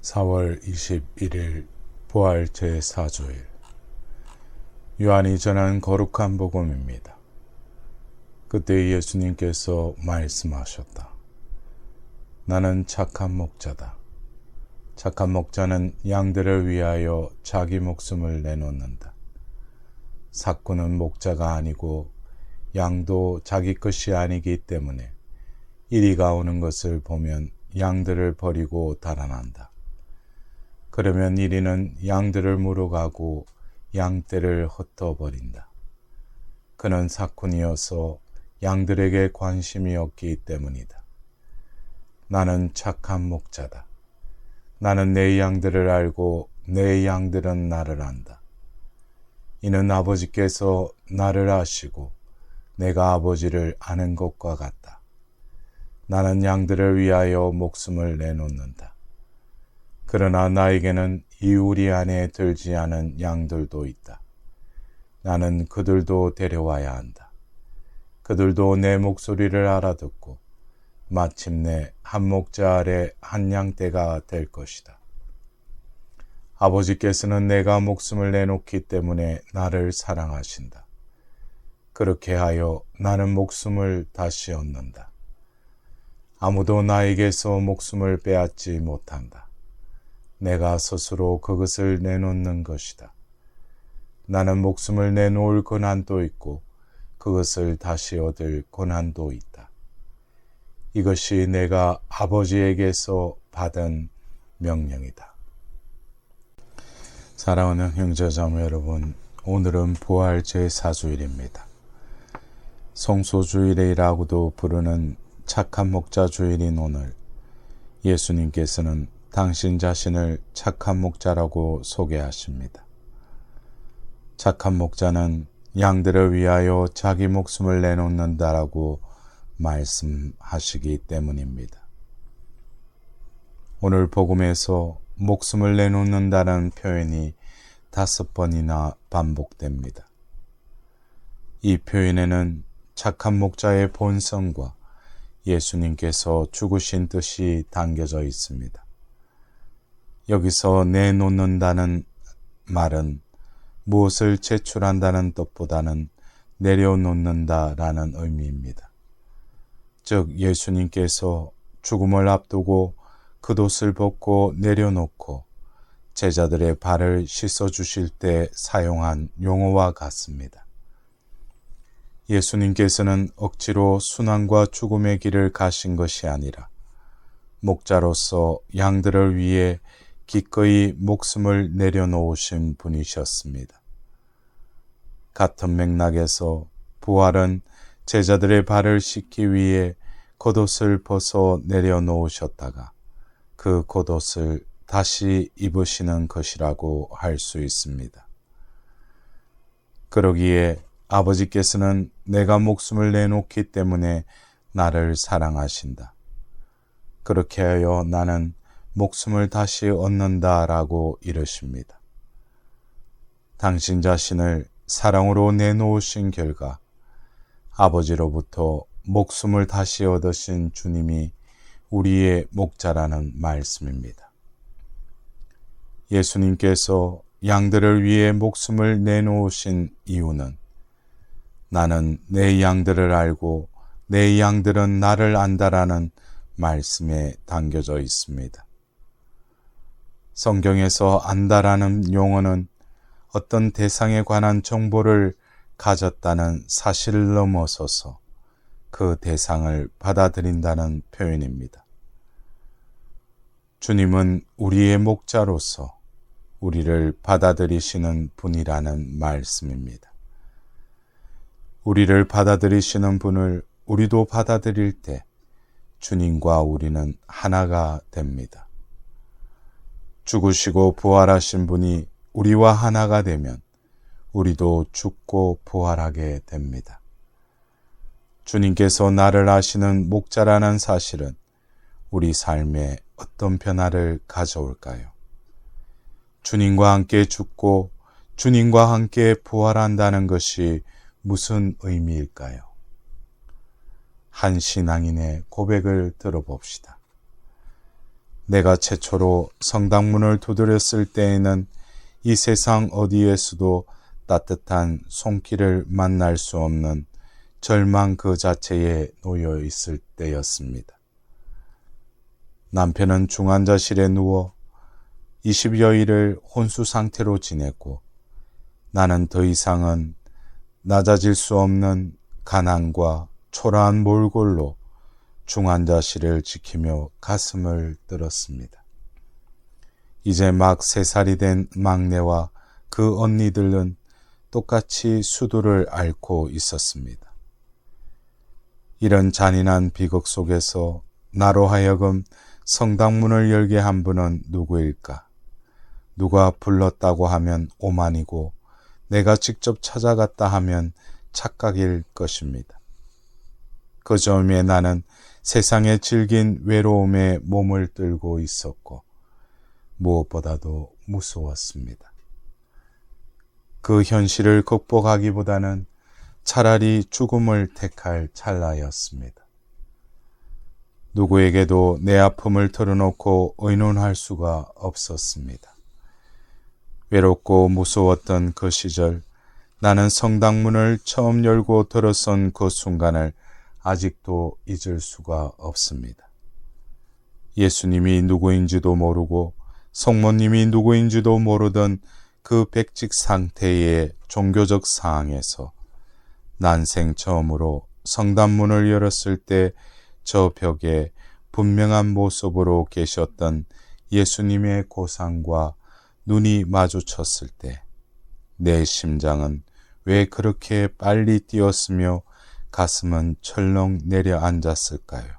4월 21일 부활 제4주일 요한이 전한 거룩한 복음입니다. 그때 예수님께서 말씀하셨다. 나는 착한 목자다. 착한 목자는 양들을 위하여 자기 목숨을 내놓는다. 삭구는 목자가 아니고 양도 자기 것이 아니기 때문에 이리가 오는 것을 보면 양들을 버리고 달아난다. 그러면 이리는 양들을 물어가고 양떼를 흩어버린다. 그는 삭군이어서 양들에게 관심이 없기 때문이다. 나는 착한 목자다. 나는 내 양들을 알고 내 양들은 나를 안다. 이는 아버지께서 나를 아시고 내가 아버지를 아는 것과 같다. 나는 양들을 위하여 목숨을 내놓는다. 그러나 나에게는 이우리 안에 들지 않은 양들도 있다. 나는 그들도 데려와야 한다. 그들도 내 목소리를 알아듣고 마침내 한 목자 아래 한 양떼가 될 것이다. 아버지께서는 내가 목숨을 내놓기 때문에 나를 사랑하신다. 그렇게 하여 나는 목숨을 다시 얻는다. 아무도 나에게서 목숨을 빼앗지 못한다. 내가 스스로 그것을 내놓는 것이다. 나는 목숨을 내놓을 권한도 있고 그것을 다시 얻을 권한도 있다. 이것이 내가 아버지에게서 받은 명령이다. 사랑하는 형제자매 여러분, 오늘은 부활 제4주일입니다. 성소주일이라고도 부르는 착한 목자 주일인 오늘, 예수님께서는 당신 자신을 착한 목자라고 소개하십니다. 착한 목자는 양들을 위하여 자기 목숨을 내놓는다라고 말씀하시기 때문입니다. 오늘 복음에서 목숨을 내놓는다는 표현이 5번이나 반복됩니다. 이 표현에는 착한 목자의 본성과 예수님께서 죽으신 뜻이 담겨져 있습니다. 여기서 내놓는다는 말은 무엇을 제출한다는 뜻보다는 내려놓는다라는 의미입니다. 즉 예수님께서 죽음을 앞두고 겉옷을 벗고 내려놓고 제자들의 발을 씻어주실 때 사용한 용어와 같습니다. 예수님께서는 억지로 순환과 죽음의 길을 가신 것이 아니라 목자로서 양들을 위해 기꺼이 목숨을 내려놓으신 분이셨습니다. 같은 맥락에서 부활은 제자들의 발을 씻기 위해 겉옷을 벗어 내려놓으셨다가 그 겉옷을 다시 입으시는 것이라고 할 수 있습니다. 그러기에 아버지께서는 내가 목숨을 내놓기 때문에 나를 사랑하신다. 그렇게 하여 나는 목숨을 다시 얻는다라고 이르십니다. 당신 자신을 사랑으로 내놓으신 결과 아버지로부터 목숨을 다시 얻으신 주님이 우리의 목자라는 말씀입니다. 예수님께서 양들을 위해 목숨을 내놓으신 이유는 나는 내 양들을 알고 내 양들은 나를 안다라는 말씀에 담겨져 있습니다. 성경에서 안다라는 용어는 어떤 대상에 관한 정보를 가졌다는 사실을 넘어서서 그 대상을 받아들인다는 표현입니다. 주님은 우리의 목자로서 우리를 받아들이시는 분이라는 말씀입니다. 우리를 받아들이시는 분을 우리도 받아들일 때 주님과 우리는 하나가 됩니다. 죽으시고 부활하신 분이 우리와 하나가 되면 우리도 죽고 부활하게 됩니다. 주님께서 나를 아시는 목자라는 사실은 우리 삶에 어떤 변화를 가져올까요? 주님과 함께 죽고 주님과 함께 부활한다는 것이 무슨 의미일까요? 한 신앙인의 고백을 들어봅시다. 내가 최초로 성당문을 두드렸을 때에는 이 세상 어디에서도 따뜻한 손길을 만날 수 없는 절망 그 자체에 놓여 있을 때였습니다. 남편은 중환자실에 누워 20여일을 혼수 상태로 지냈고 나는 더 이상은 낮아질 수 없는 가난과 초라한 몰골로 중환자실을 지키며 가슴을 떨었습니다. 이제 막 3살이 된 막내와 그 언니들은 똑같이 수두를 앓고 있었습니다. 이런 잔인한 비극 속에서 나로 하여금 성당문을 열게 한 분은 누구일까? 누가 불렀다고 하면 오만이고 내가 직접 찾아갔다 하면 착각일 것입니다. 그 즈음에 나는 세상의 질긴 외로움에 몸을 떨고 있었고 무엇보다도 무서웠습니다. 그 현실을 극복하기보다는 차라리 죽음을 택할 찰나였습니다. 누구에게도 내 아픔을 털어놓고 의논할 수가 없었습니다. 외롭고 무서웠던 그 시절, 나는 성당문을 처음 열고 들어선 그 순간을 아직도 잊을 수가 없습니다. 예수님이 누구인지도 모르고 성모님이 누구인지도 모르던 그 백직 상태의 종교적 상황에서 난생 처음으로 성당문을 열었을 때 저 벽에 분명한 모습으로 계셨던 예수님의 고상과 눈이 마주쳤을 때 내 심장은 왜 그렇게 빨리 뛰었으며 가슴은 철렁 내려앉았을까요?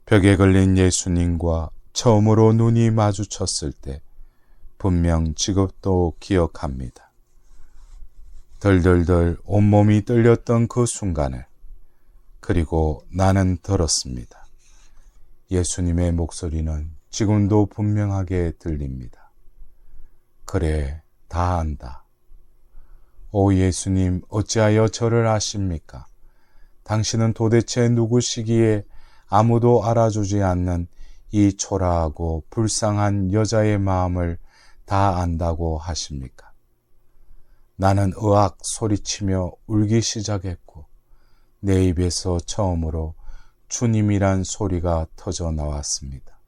벽에 걸린 예수님과 처음으로 눈이 마주쳤을 때 분명 지금도 기억합니다. 덜덜덜 온몸이 떨렸던 그 순간을 그리고 나는 들었습니다. 예수님의 목소리는 지금도 분명하게 들립니다. 그래, 다 안다. 오 예수님, 어찌하여 저를 아십니까? 당신은 도대체 누구시기에 아무도 알아주지 않는 이 초라하고 불쌍한 여자의 마음을 다 안다고 하십니까? 나는 으악 소리치며 울기 시작했고 내 입에서 처음으로 주님이란 소리가 터져 나왔습니다.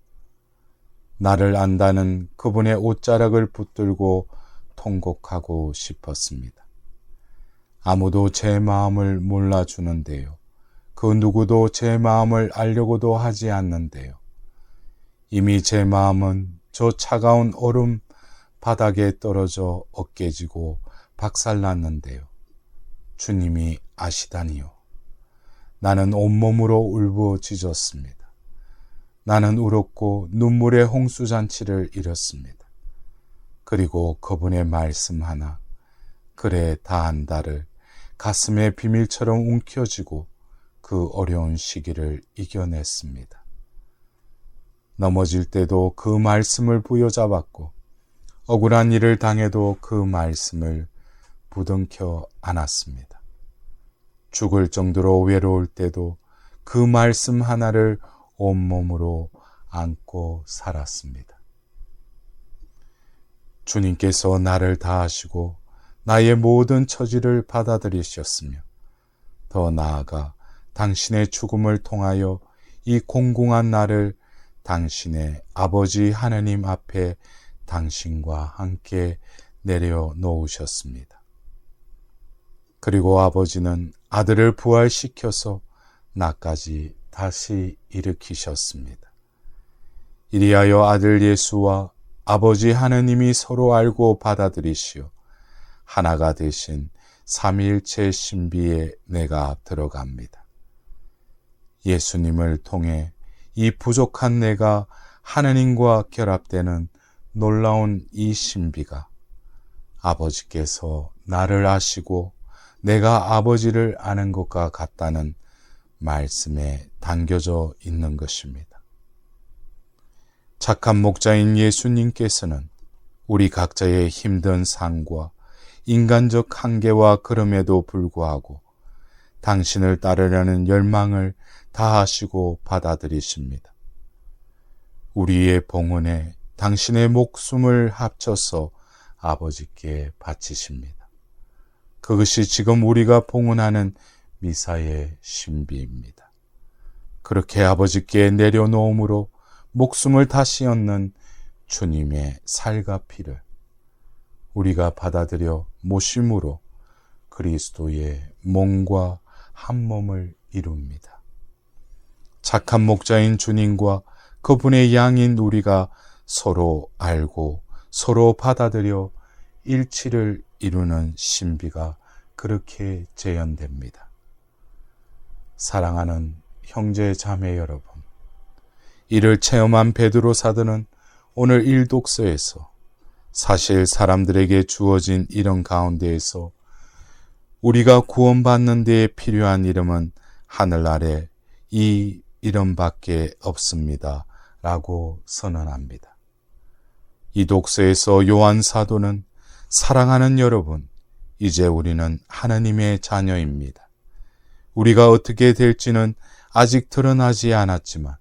나를 안다는 그분의 옷자락을 붙들고 통곡하고 싶었습니다. 아무도 제 마음을 몰라주는데요. 그 누구도 제 마음을 알려고도 하지 않는데요. 이미 제 마음은 저 차가운 얼음 바닥에 떨어져 어깨지고 박살났는데요. 주님이 아시다니요. 나는 온몸으로 울부짖었습니다. 나는 울었고 눈물의 홍수잔치를 잃었습니다. 그리고 그분의 말씀 하나, 그래 다 안다를 가슴에 비밀처럼 움켜쥐고 그 어려운 시기를 이겨냈습니다. 넘어질 때도 그 말씀을 부여잡았고 억울한 일을 당해도 그 말씀을 부둥켜 안았습니다. 죽을 정도로 외로울 때도 그 말씀 하나를 온몸으로 안고 살았습니다. 주님께서 나를 다하시고 나의 모든 처지를 받아들이셨으며 더 나아가 당신의 죽음을 통하여 이 공공한 나를 당신의 아버지 하나님 앞에 당신과 함께 내려놓으셨습니다. 그리고 아버지는 아들을 부활시켜서 나까지 다시 일으키셨습니다. 이리하여 아들 예수와 아버지 하느님이 서로 알고 받아들이시어 하나가 되신 삼위일체 신비에 내가 들어갑니다. 예수님을 통해 이 부족한 내가 하느님과 결합되는 놀라운 이 신비가 아버지께서 나를 아시고 내가 아버지를 아는 것과 같다는 말씀에 담겨져 있는 것입니다. 착한 목자인 예수님께서는 우리 각자의 힘든 삶과 인간적 한계와 그럼에도 불구하고 당신을 따르려는 열망을 다하시고 받아들이십니다. 우리의 봉헌에 당신의 목숨을 합쳐서 아버지께 바치십니다. 그것이 지금 우리가 봉헌하는 미사의 신비입니다. 그렇게 아버지께 내려놓음으로 목숨을 다시 얻는 주님의 살과 피를 우리가 받아들여 모심으로 그리스도의 몸과 한 몸을 이룹니다. 착한 목자인 주님과 그분의 양인 우리가 서로 알고 서로 받아들여 일치를 이루는 신비가 그렇게 재현됩니다. 사랑하는 형제 자매 여러분, 이를 체험한 베드로 사도는 오늘 일독서에서 사실 사람들에게 주어진 이름 가운데에서 우리가 구원받는 데에 필요한 이름은 하늘 아래 이 이름밖에 없습니다 라고 선언합니다. 이 독서에서 요한 사도는 사랑하는 여러분, 이제 우리는 하나님의 자녀입니다. 우리가 어떻게 될지는 아직 드러나지 않았지만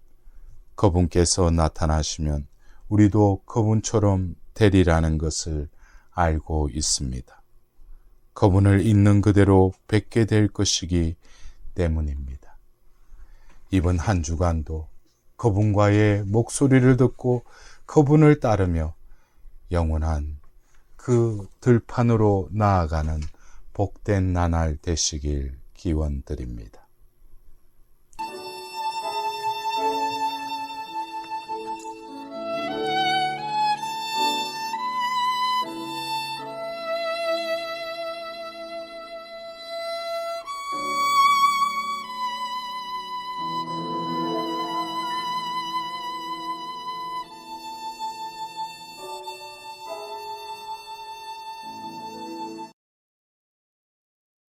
그분께서 나타나시면 우리도 그분처럼 되리라는 것을 알고 있습니다. 그분을 있는 그대로 뵙게 될 것이기 때문입니다. 이번 한 주간도 그분과의 목소리를 듣고 그분을 따르며 영원한 그 들판으로 나아가는 복된 나날 되시길 기원드립니다.